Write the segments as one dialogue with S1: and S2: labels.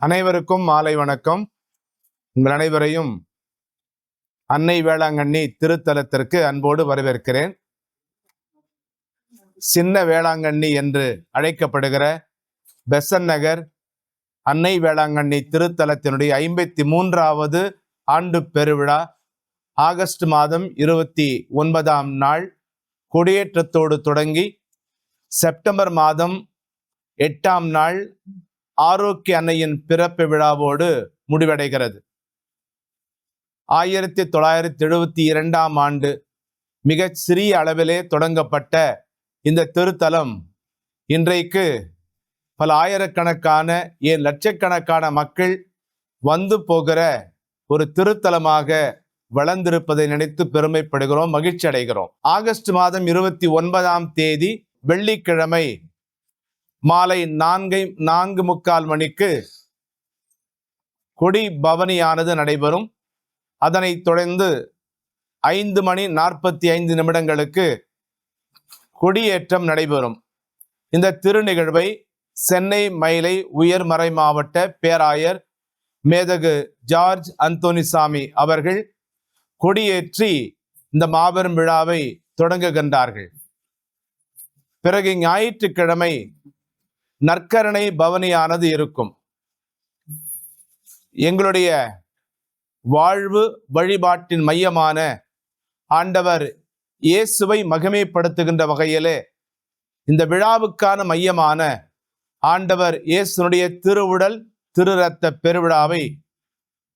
S1: அனைவருக்கும் மாலை வணக்கம். உங்கள் அனைவரையும் அன்னை வேளாங்கண்ணி திருத்தலத்திற்கு அன்போடு வரவேற்கிறேன். சின்ன வேளாங்கண்ணி என்று அழைக்கப்படுகிற பெசன் நகர் அன்னை வேளாங்கண்ணி திருத்தலத்தினுடைய 53வது ஆண்டு பெருவிழா ஆகஸ்ட் மாதம் 29ஆம் நாள் கொடியேற்றத்தோடு தொடங்கி செப்டம்பர் மாதம் 8ஆம் நாள் ஆரோக்கிய அன்னையின் பிறப்பு விழாவோடு முடிவடைகிறது. 1972ஆம் ஆண்டு மிக சிறிய அளவிலே தொடங்கப்பட்ட இந்த திருத்தலம் இன்றைக்கு பல ஆயிரக்கணக்கான ஏன் லட்சக்கணக்கான மக்கள் வந்து போகிற ஒரு திருத்தலமாக வளர்ந்திருப்பதை நினைத்து பெருமைப்படுகிறோம், மகிழ்ச்சி அடைகிறோம். ஆகஸ்ட் மாதம் 29ஆம் தேதி வெள்ளிக்கிழமை மாலை 4:45 மணிக்கு கொடி பவனியானது நடைபெறும். அதனைத் தொடர்ந்து 5:45 கொடியேற்றம் நடைபெறும். இந்த திருநிகழ்வை சென்னை மயிலை உயர்மறை மாவட்ட பேராயர் மேதகு ஜார்ஜ் அந்தோனிசாமி அவர்கள் கொடியேற்றி இந்த மாபெரும் விழாவை தொடங்குகின்றார்கள். பிறகு ஞாயிற்றுக்கிழமை நற்கரணை பவனியானது இருக்கும். எங்களுடைய வாழ்வு வழிபாட்டின் மையமான ஆண்டவர் இயேசுவை மகிமைப்படுத்துகின்ற வகையிலே இந்த விழாவுக்கான மையமான ஆண்டவர் இயேசுனுடைய திருவுடல் திரு இரத்த பெருவிழாவை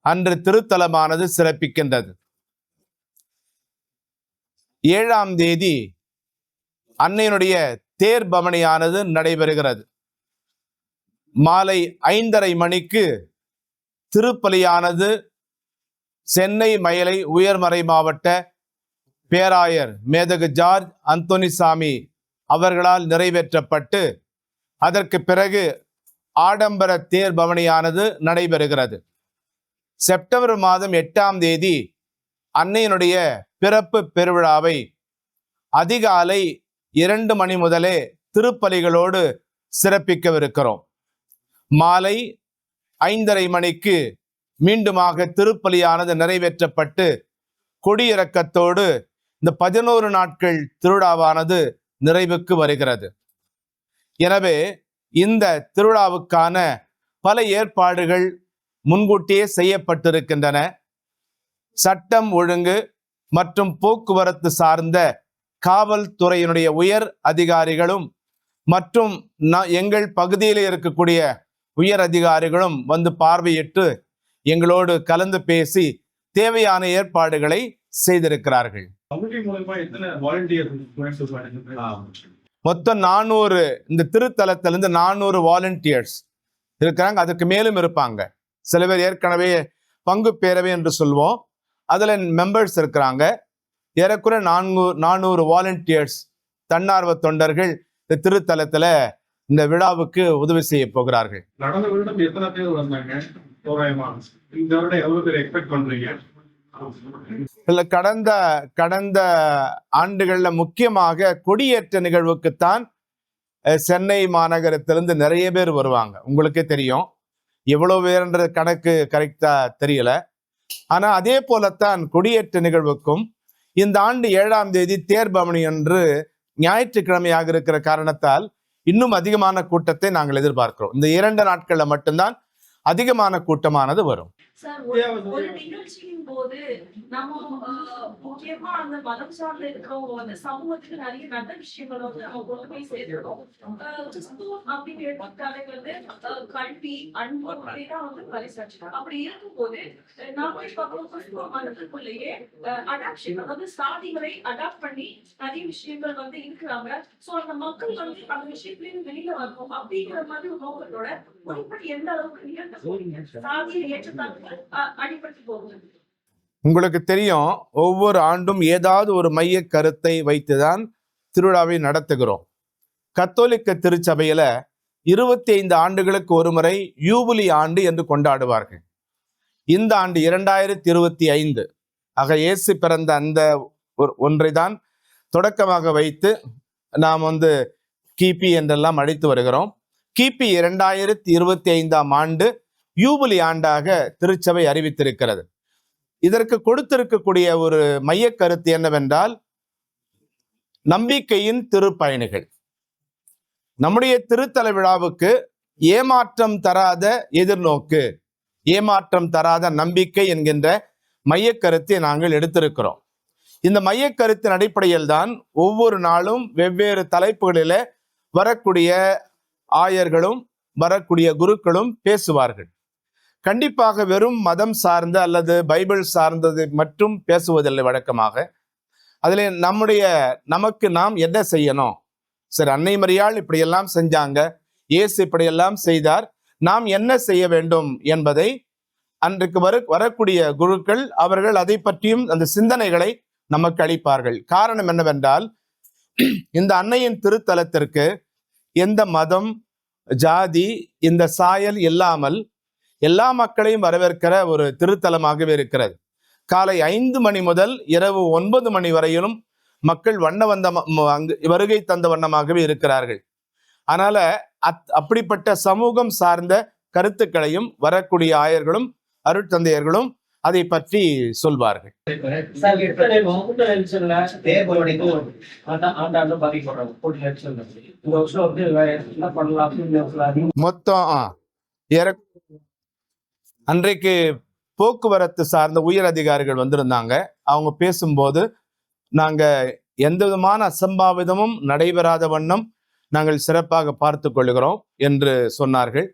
S1: அன்று திருத்தலமானது சிறப்பிக்கின்றது. 7ஆம் தேதி அன்னையினுடைய தேர் பவனியானது நடைபெறுகிறது. மாலை 5:30 மணிக்கு திருப்பலியானது சென்னை மயிலை உயர்மறை மாவட்ட பேராயர் மேதகு ஜார்ஜ் அந்தோனிசாமி அவர்களால் நிறைவேற்றப்பட்டு அதற்கு பிறகு ஆடம்பர தேர் பவனியானது நடைபெறுகிறது. செப்டம்பர் மாதம் 8ஆம் தேதி அன்னையினுடைய பிறப்பு பெருவிழாவை அதிகாலை 2 மணி முதலே திருப்பலிகளோடு சிறப்பிக்கவிருக்கிறோம். மாலை 5:30 மணிக்கு மீண்டுமாக திருப்பலியானது நிறைவேற்றப்பட்டு கொடியிறக்கத்தோடு இந்த 11 நாட்கள் திருவிழாவானது நிறைவுக்கு வருகிறது. எனவே இந்த திருவிழாவுக்கான பல ஏற்பாடுகள் முன்கூட்டியே செய்யப்பட்டிருக்கின்றன. சட்டம் ஒழுங்கு மற்றும் போக்குவரத்து சார்ந்த காவல்துறையினுடைய உயர் அதிகாரிகளும் மற்றும் எங்கள் பகுதியில் இருக்கக்கூடிய உயர் அதிகாரிகளும் வந்து பார்வையிட்டு எங்களோடு கலந்து பேசி தேவையான ஏற்பாடுகளை செய்திருக்கிறார்கள். மொத்தம் 400 இந்த திருத்தலத்திலிருந்து 400 வாலண்டியர்ஸ் இருக்கிறாங்க. அதுக்கு மேலும் இருப்பாங்க. சில பேர் ஏற்கனவே பங்கு பேரவை என்று சொல்வோம், அதுல மெம்பர்ஸ் இருக்கிறாங்க. ஏறக்குறை 400 வாலண்டியர்ஸ் தன்னார்வ தொண்டர்கள் இந்த திருத்தலத்துல இந்த விழாவுக்கு உதவி செய்ய போகிறார்கள்.
S2: நடந்த வருடம் எத்தனை பேர் வந்தாங்க? இந்த வருடம் எவ்வளவு பேர் எக்ஸ்பெக்ட் பண்றீங்க?
S1: இல்ல, கடந்த ஆண்டுகள்ல முக்கியமாக கொடியேற்ற நிகழ்வுக்குத்தான் சென்னை மாநகரத்திலிருந்து நிறைய பேர் வருவாங்க. உங்களுக்கே தெரியும் எவ்வளவு பேர்ன்ற கணக்கு கரெக்டா தெரியல. ஆனா அதே போலத்தான் கொடியேற்ற நிகழ்வுக்கும் இந்த ஆண்டு 7ஆம் தேதி தேர் பவனி என்று ஞாயிற்றுக்கிழமையாக இருக்கிற காரணத்தால் இன்னும் அதிகமான கூட்டத்தை நாங்கள் எதிர்பார்க்கிறோம். இந்த 2 நாட்கள்ல மட்டும்தான் அதிகமான கூட்டமானது வரும்.
S3: ஒரு நிகழ்ச்சியின் போது நம்ம முக்கியமா அந்த மதம் சார்ந்த இருக்கிறோம், அந்த சமூகத்துக்கு நிறைய நல்ல விஷயங்களை வந்து நம்ம கொண்டு போய் சேர்க்கிறோம். கிறிஸ்துவம் அப்படின்னு எடுத்துக்கிட்டாலே வந்து கல்வி, அன்பு அப்படிதான் வந்து பரிசாட்சி. அப்படி இருக்கும்போது நாம இப்ப கிறிஸ்துவ மதத்துக்குள்ளேயே அடாப்ஷன், அதாவது சாதிகளை அடாப்ட் பண்ணி நிறைய விஷயங்கள் வந்து இருக்கிறாங்க. சோ அந்த மக்கள் வந்து அந்த விஷயத்துலயும் வெளியில வரணும் அப்படிங்கிற மாதிரி ஒரு நோக்கத்தோட குறிப்பிட்டு எந்த அளவுக்கு சாதியை ஏற்றத்தாழ்வு அடிபட்டு போகுது.
S1: உங்களுக்கு தெரியும், ஒவ்வொரு ஆண்டும் ஏதாவது ஒரு மைய கருத்தை வைத்துதான் திருவிழாவை நடத்துகிறோம். கத்தோலிக்க திருச்சபையில 25 ஆண்டுகளுக்கு ஒரு முறை யூபிலி ஆண்டு என்று கொண்டாடுவார்கள். இந்த ஆண்டு 2025 ஆக இயேசு பிறந்த அந்த ஒன்றை தான் தொடக்கமாக வைத்து நாம் வந்து கிபி என்றெல்லாம் அழைத்து வருகிறோம். கிபி 2025ஆம் ஆண்டு யூபிலி ஆண்டாக திருச்சபை அறிவித்திருக்கிறது. இதற்கு கொடுத்திருக்கக்கூடிய ஒரு மைய கருத்து என்னவென்றால், நம்பிக்கையின் திருப்பயணிகள். நம்முடைய திருத்தல விழாவுக்கு ஏமாற்றம் தராத எதிர்நோக்கு, ஏமாற்றம் தராத நம்பிக்கை என்கின்ற மைய கருத்தை நாங்கள் எடுத்திருக்கிறோம். இந்த மைய கருத்தின் அடிப்படையில் தான் ஒவ்வொரு நாளும் வெவ்வேறு தலைப்புகளில வரக்கூடிய ஆயர்களும் வரக்கூடிய குருக்களும் பேசுவார்கள். கண்டிப்பாக வெறும் மதம் சார்ந்த அல்லது பைபிள் சார்ந்தது மட்டும் பேசுவதில்லை. வழக்கமாக அதில் நமக்கு நாம் என்ன செய்யணும், சரி அன்னை மரியாள் இப்படியெல்லாம் செஞ்சாங்க, இயேசு இப்படியெல்லாம் செய்தார், நாம் என்ன செய்ய வேண்டும் என்பதை அன்றைக்கு வரக்கூடிய குருக்கள் அவர்கள் அதை பற்றியும் அந்த சிந்தனைகளை நமக்கு அளிப்பார்கள். காரணம் என்னவென்றால், இந்த அன்னையின் திருத்தலத்திற்கு எந்த மதம் ஜாதி இந்த சாயல் இல்லாமல் எல்லா மக்களையும் வரவேற்கிற ஒரு திருத்தலமாகவே இருக்கிறது. காலை 5 மணி முதல் இரவு 9 மணி வரையிலும் மக்கள் அங்கு வருகை தந்த வண்ணமாகவே இருக்கிறார்கள். அதனால அப்படிப்பட்ட சமூகம் சார்ந்த கருத்துக்களையும் வரக்கூடிய ஆயர்களும் அருட்தந்தையர்களும் அதை பற்றி சொல்வார்கள். மொத்தம் அன்றைக்கு போக்குவரத்து சார்ந்த உயர் அதிகாரிகள் வந்திருந்தாங்க. அவங்க பேசும்போது, நாங்க எந்த விதமான அசம்பாவிதமும் நடைபெறாத வண்ணம் நாங்கள் சிறப்பாக பார்த்து கொள்கிறோம் என்று சொன்னார்கள்.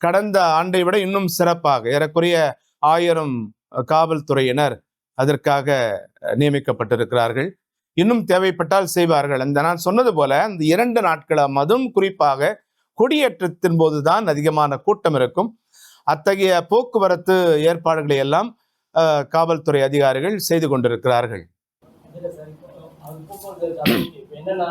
S1: கடந்த ஆண்டை விட இன்னும் சிறப்பாக ஏறக்குறைய 1000 காவல்துறையினர் அதற்காக நியமிக்கப்பட்டிருக்கிறார்கள். இன்னும் தேவைப்பட்டால் செய்வார்கள். நான் சொன்னது போல அந்த 2 நாட்களும், அதுவும் குறிப்பாக கொடியேற்றத்தின் போதுதான் அதிகமான கூட்டம் இருக்கும். அத்தகைய போக்குவரத்து ஏற்பாடுகளை எல்லாம் காவல்துறை அதிகாரிகள் செய்து கொண்டிருக்கிறார்கள்.
S4: என்னன்னா,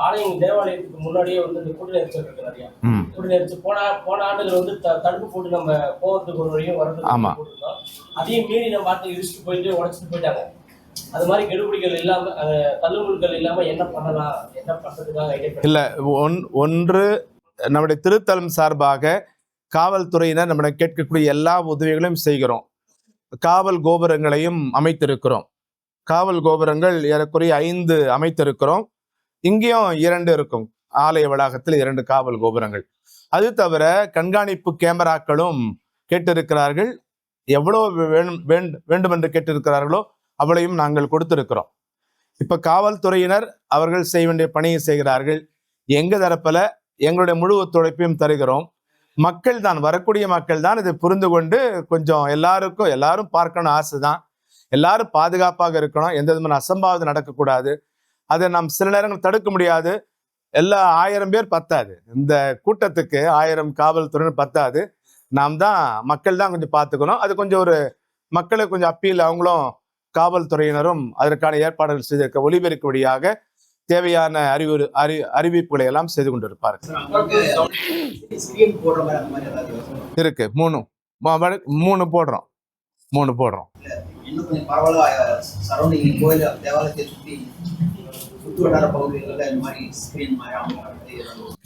S4: ஆலயம் தேவாலயத்துக்கு முன்னாடியே வந்து இந்த கூட்ட நெரிசல் இருக்கு. நிறைய கூட்ட நெரிசல் போன ஆண்டுகள் வந்து தடுப்பு போட்டு நம்ம போகிறதுக்கு ஒரு வழியும் வரதுக்கு போட்டுருந்தோம். அதையும் மீறி நம்ம பார்த்து இடிச்சுட்டு போயிட்டு உடச்சிட்டு போயிட்டாங்க. அது மாதிரி கெடுபிடிகள் இல்லாம, தள்ளுமுள்கள் இல்லாம என்ன பண்ணலாம், என்ன பண்றதுக்காக
S1: இல்ல. ஒன்று, நம்முடைய திருத்தலம் சார்பாக காவல்துறையினர் நம்ம கேட்கக்கூடிய எல்லா உதவிகளையும் செய்கிறோம். காவல் கோபுரங்களையும் அமைத்திருக்கிறோம். காவல் கோபுரங்கள் ஏறக்குறைய 5 அமைத்திருக்கிறோம். இங்கேயும் 2 இருக்கும். ஆலய வளாகத்தில் 2 காவல் கோபுரங்கள். அது தவிர கண்காணிப்பு கேமராக்களும் கேட்டிருக்கிறார்கள். எவ்வளவு வேண்டும் என்று கேட்டிருக்கிறார்களோ அவளையும் நாங்கள் கொடுத்திருக்கிறோம். இப்ப காவல்துறையினர் அவர்கள் செய்ய வேண்டிய பணியை செய்கிறார்கள். எங்க தரப்புல எங்களுடைய முழு ஒத்துழைப்பையும் தருகிறோம். மக்கள் தான், வரக்கூடிய மக்கள் தான் இதை புரிந்து கொண்டு கொஞ்சம் எல்லாரும் பார்க்கணும் ஆசைதான். எல்லாரும் பாதுகாப்பாக இருக்கணும், எந்த விதமான அசம்பாவிதம் நடக்கக்கூடாது. அதை நாம் சில நேரங்கள் தடுக்க முடியாது. எல்லா 1000 பேர் பத்தாது, இந்த கூட்டத்துக்கு 1000 காவல்துறையினர் பத்தாது. மக்கள் தான் கொஞ்சம் பார்த்துக்கணும். அது கொஞ்சம் ஒரு மக்களுக்கு கொஞ்சம் அப்பீல், அவங்களும் காவல்துறையினரும் அதற்கான ஏற்பாடுகள் செய்திருக்க ஒலிபெருக்கும்படியாக தேவையான அறிவிப்புகளை எல்லாம் செய்து கொண்டிருப்பார்கள். இருக்கு 3 போடுறோம்.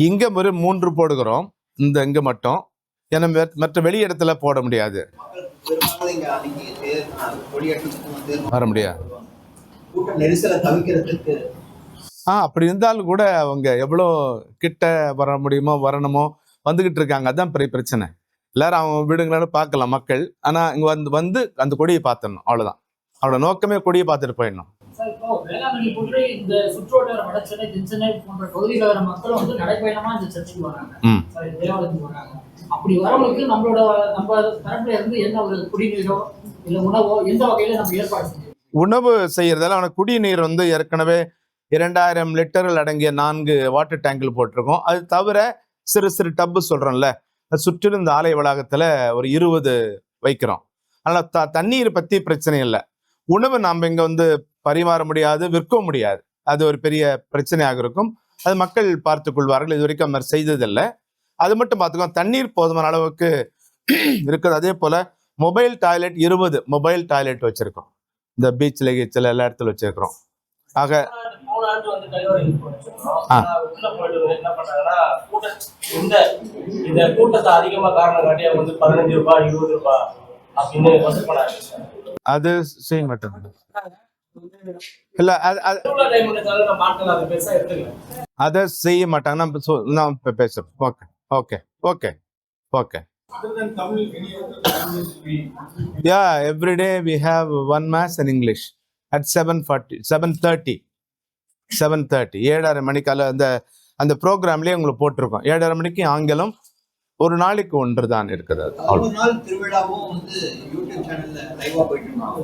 S1: இங்க ஒரு 3 போடுகிறோம். இங்க மட்டும், ஏன்னா மற்ற வெளி இடத்துல போட முடியாது, வர முடியாது. அப்படி இருந்தாலும் கூட அவங்க எவ்வளோ கிட்ட வர முடியுமோ வரணுமோ வந்துகிட்டு இருக்காங்க. அதான் பெரிய பிரச்சனை. எல்லாரும் அவங்க வீடுங்களோட பார்க்கலாம் மக்கள். ஆனா இங்க வந்து அந்த கொடியை பார்த்துடணும், அவ்வளவுதான். அவரோட நோக்கமே கொடியை பார்த்துட்டு போயிடணும்.
S5: இந்த சுற்றுவட்டார வட சென்னை, தென் சென்னை போன்ற பகுதியில் வர மக்களும் வந்து நடைபயணமா இந்த சர்ச்சுக்கு வராங்க, தேவாலயத்துக்கு வராங்க. அப்படி வரவங்களுக்கு நம்ம தரப்புல இருந்து என்ன ஒரு குடிநீரோ இல்ல உணவோ எந்த வகையில நம்ம ஏற்பாடு செய்யணும்?
S1: உணவு செய்யறதால அவனுக்கு குடிநீர் ஏற்கனவே 2000 லிட்டர்கள் அடங்கிய 4 வாட்டர் டேங்கில் போட்டிருக்கோம். அது தவிர சிறு சிறு டப்பு சொல்றோம்ல, சுற்றிலும் இந்த ஆலய வளாகத்துல ஒரு 20 வைக்கிறோம். அதனால தண்ணீர் பத்தி பிரச்சனை இல்லை. உணவு நாம் இங்க பரிமாற முடியாது, விற்கவும் முடியாது. அது ஒரு பெரிய பிரச்சனையாக இருக்கும். அது மக்கள் பார்த்துக் கொள்வார்கள். இது வரைக்கும் அவர் செய்ததில்லை. அது மட்டும் பார்த்துக்கோ, தண்ணீர் போதுமான அளவுக்கு இருக்குது. அதே போல மொபைல் டாய்லெட் 20 மொபைல் டாய்லெட் வச்சிருக்கோம். இந்த பீச்சில் கீச்சில் எல்லா இடத்துல வச்சிருக்கிறோம். ஆக
S4: போன ஆண்டு வந்து கையோட யூஸ் பண்ணிருக்கோம்.
S1: ஆ.
S4: ஆனா உள்ள போயிட்டு என்ன பண்ணாங்கன்னா இந்த கூட்டத்தை அதிகமா காரணம் காட்டி அவங்க வந்து 15 ரூபாய் 20 ரூபாய் அப்படின்னு வசூல் பண்ணாங்க.
S1: அது செய்ய மாட்டேன் இல்ல
S4: திருவிழா டைம்ன்றதால நம்ம ஆட்கள் அதை பெருசா எடுத்துக்கல.
S1: அதை செய்ய மாட்டாங்க. நான் பேசுறேன். Okay okay okay okay.
S2: Other than Tamil, any other language we
S1: Yeah, every day we have one mass in English at 7:30. 7:30 மணிக்கால அந்த ப்ரோக்ராம்லயே உங்களுக்கு போட்டிருக்கோம். 7:30 மணிக்கு ஆங்கிலம், ஒரு நாளைக்கு ஒன்று தான் இருக்குது.
S6: ஒரு நாள் திருவிழாவும் வந்து யூடியூப் சேனல்ல லைவா போயிட்டு இருக்கோம்.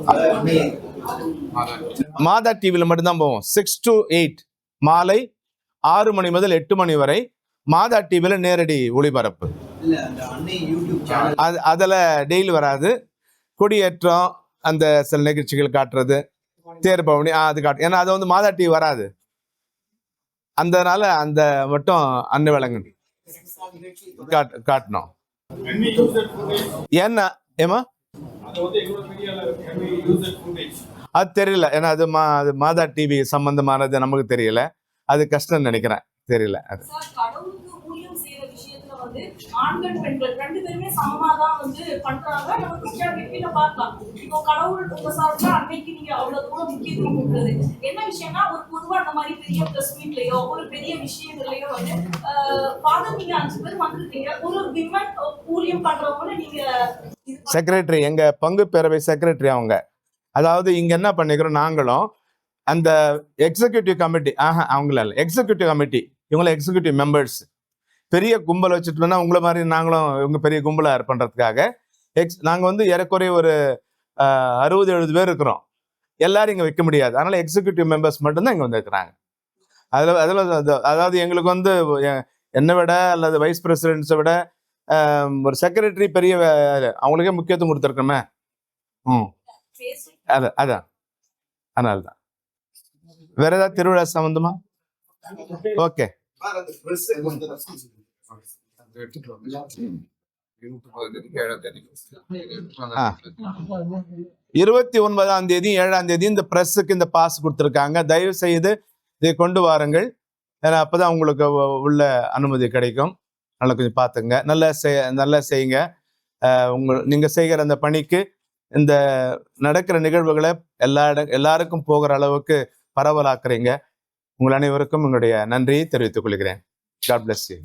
S1: மாதா டிவில மட்டும்தான் போவோம். 6 to 8 மாலை 6 மணி முதல் 8 மணி வரை மாதா டிவில நேரடி ஒளிபரப்பு.
S6: இல்ல அந்த அன்னை யூடியூப் சேனல்
S1: அதுல டெய்லி வராது. கொடியேற்றம், அந்த சில நிகழ்ச்சிகள் காட்டுறது, தேர் பவனி அது காட்டு. ஏன்னா அது வந்து மாதா டிவி வராது, அதனால அந்த மட்டும் அன்னை விளங்கு காட்டணும்.
S2: when we use that footage,
S1: ஏன்னா ஏமா
S2: அது வந்து எங்களோட மீடியால can we use that footage?
S1: அது தெரியல. ஏன்னா அது மாதா டிவி சம்பந்தமானது நமக்கு தெரியல. அது கஷ்டம் நினைக்கிறேன், தெரியல அது.
S3: சார், கடவுளுக்கு ஊழியம் செய்யற விஷயத்துல வந்து ஆண்கள் பெண்கள் 2 பேருமே சமமாதான் வந்து பண்றாங்க. நம்ம கிறிஸ்டியானிட்டியில பார்க்கலாம். இப்போ கடவுள் உங்க சார்பில் அன்னைக்கு நீங்க அவ்வளவு தூரம் முக்கியத்துவம் கொடுக்குறது என்ன விஷயம்னா, ஒரு பொதுவா அந்த மாதிரி பெரிய பிரஸ் மீட்லயோ ஒரு பெரிய விஷயங்கள்லயோ வந்து ஃபாதர் நீங்க 5 பேர் வந்திருக்கீங்க. ஒரு விமன் ஊழியம் பண்றவங்க நீங்க
S1: செக்ரட்டரி, எங்க பங்கு பேரவை செக்ரட்டரி அவங்க. அதாவது இங்க என்ன பண்ணிக்கிறோம், நாங்களும் அந்த எக்ஸிக்யூட்டிவ் கமிட்டி அவங்கள இல்லை, எக்ஸிக்யூட்டிவ் கமிட்டி இவங்கள எக்ஸிக்யூட்டிவ் மெம்பர்ஸ். பெரிய கும்பல் வச்சுட்டோம்னா உங்களை மாதிரி நாங்களும் இவங்க பெரிய கும்பலா பண்றதுக்காக நாங்க வந்து ஏறக்குறைய ஒரு 60-70 பேர் இருக்கிறோம். எல்லாரும் இங்க வைக்க முடியாது. அதனால எக்ஸிக்யூட்டிவ் மெம்பர்ஸ் மட்டும்தான் இங்க வந்து இருக்கிறாங்க. அதாவது எங்களுக்கு வந்து என்னை விட அல்லது வைஸ் பிரசிடென்ட்ஸை விட ஒரு செக்ரட்டரி பெரிய அவங்களுக்கே முக்கியத்துவம் கொடுத்துருக்கோமே. அதான் அதனால்தான். வேற ஏதாவது திருவிழா சம்பந்தமா? ஓகே. 29ஆம் தேதி 7ஆம் தேதி இந்த பிரஸுக்கு இந்த பாஸ் கொடுத்துருக்காங்க. தயவு செய்து இதை கொண்டு வாருங்கள். ஏன்னா அப்பதான் உங்களுக்கு உள்ள அனுமதி கிடைக்கும். நல்லா கொஞ்சம் பார்த்துங்க, நல்லா செய்யுங்க. நீங்க செய்கிற அந்த பணிக்கு இந்த நடக்கிற நிகழ்வுகளை எல்லாருக்கும் போகிற அளவுக்கு பரவலாக்குறீங்க. உங்கள் அனைவருக்கும் உங்களுடைய நன்றியை தெரிவித்துக் கொள்கிறேன். God bless you.